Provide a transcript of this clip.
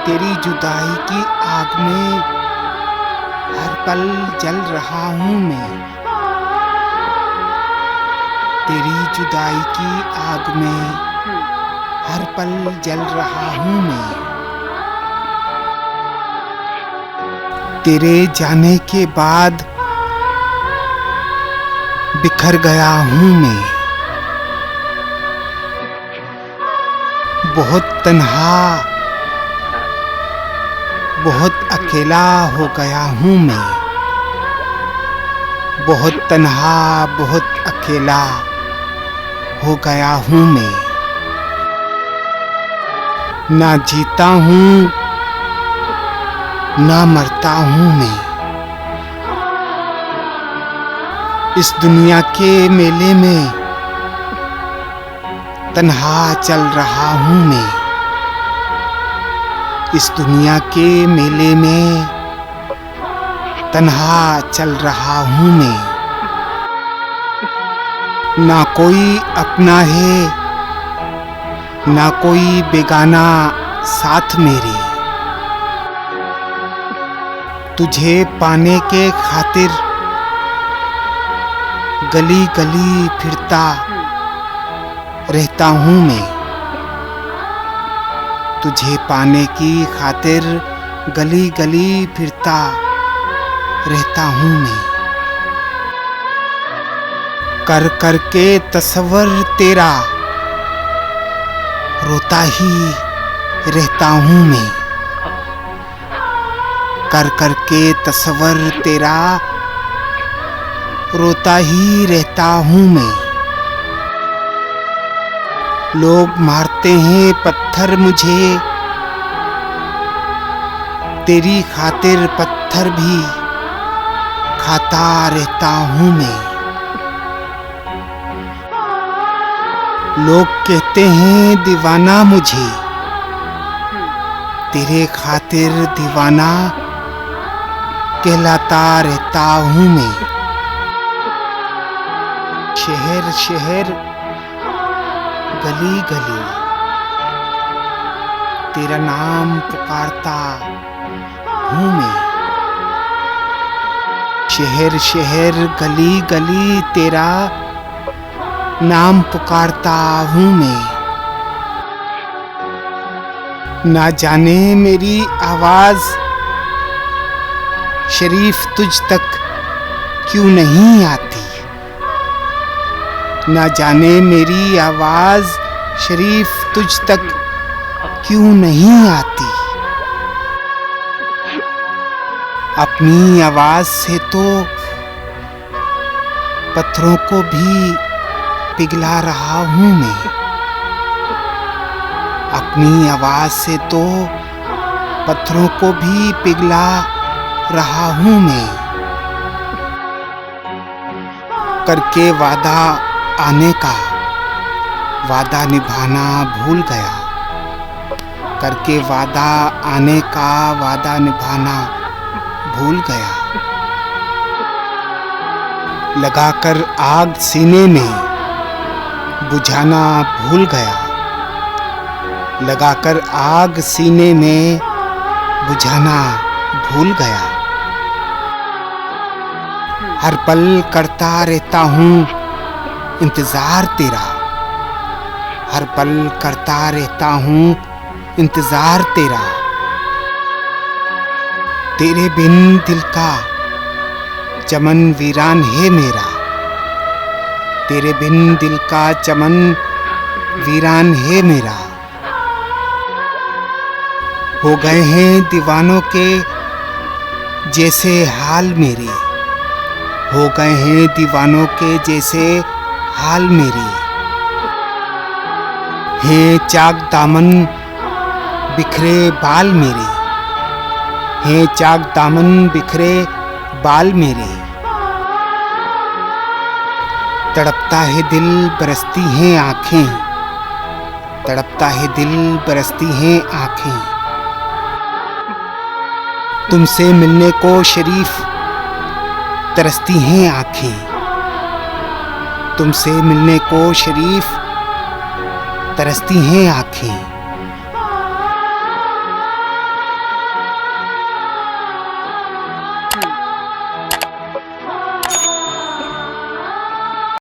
तेरी जुदाई की आग में हर पल जल रहा हूँ मैं। तेरी जुदाई की आग में हर पल जल रहा हूँ मैं। तेरे जाने के बाद बिखर गया हूँ मैं। बहुत तन्हा, बहुत अकेला हो गया हूँ मैं। बहुत तन्हा, बहुत अकेला हो गया हूँ मैं। ना जीता हूँ ना मरता हूँ मैं। इस दुनिया के मेले में तन्हा चल रहा हूँ मैं। इस दुनिया के मेले में तन्हा चल रहा हूँ मैं। ना कोई अपना है ना कोई बेगाना साथ मेरे। तुझे पाने के खातिर गली गली फिरता रहता हूँ मैं। तुझे पाने की खातिर गली गली फिरता रहता हूँ मैं। कर कर के तस्वर तेरा रोता ही रहता हूँ मैं। कर कर के तस्वर तेरा रोता ही रहता हूँ मैं। लोग मारते हैं पत्थर मुझे, तेरी खातिर पत्थर भी खाता रहता हूँ मैं। लोग कहते हैं दीवाना मुझे, तेरे खातिर दीवाना कहलाता रहता हूँ मैं। शहर शहर गली गली तेरा नाम पुकारता हूँ मैं। शहर शहर गली गली तेरा नाम पुकारता हूँ मैं। ना जाने मेरी आवाज शरीफ तुझ तक क्यों नहीं आती। ना जाने मेरी आवाज शरीफ तुझ तक क्यों नहीं आती। अपनी आवाज से तो पत्थरों को भी पिघला रहा हूँ मैं। अपनी आवाज से तो पत्थरों को भी पिघला रहा हूँ मैं। करके वादा आने का वादा निभाना भूल गया। करके वादा आने का वादा निभाना भूल गया। लगाकर आग सीने में बुझाना भूल गया। लगाकर आग सीने में बुझाना भूल गया। हर पल करता रहता हूँ इंतजार तेरा। हर पल करता रहता हूँ इंतजार तेरा। तेरे बिन दिल का चमन वीरान है मेरा। तेरे बिन दिल का चमन वीरान है मेरा। हो गए हैं दीवानों के जैसे हाल मेरे। हो गए हैं दीवानों के जैसे हाल मेरे। हैं चाक दामन बिखरे बाल मेरे। हैं चाक दामन बिखरे बाल मेरे। तड़पता है दिल बरसती हैं आँखें। तड़पता है दिल बरसती हैं आँखें। तुमसे मिलने को शरीफ तरसती हैं आँखें। तुमसे मिलने को शरीफ तरसती हैं आँखें।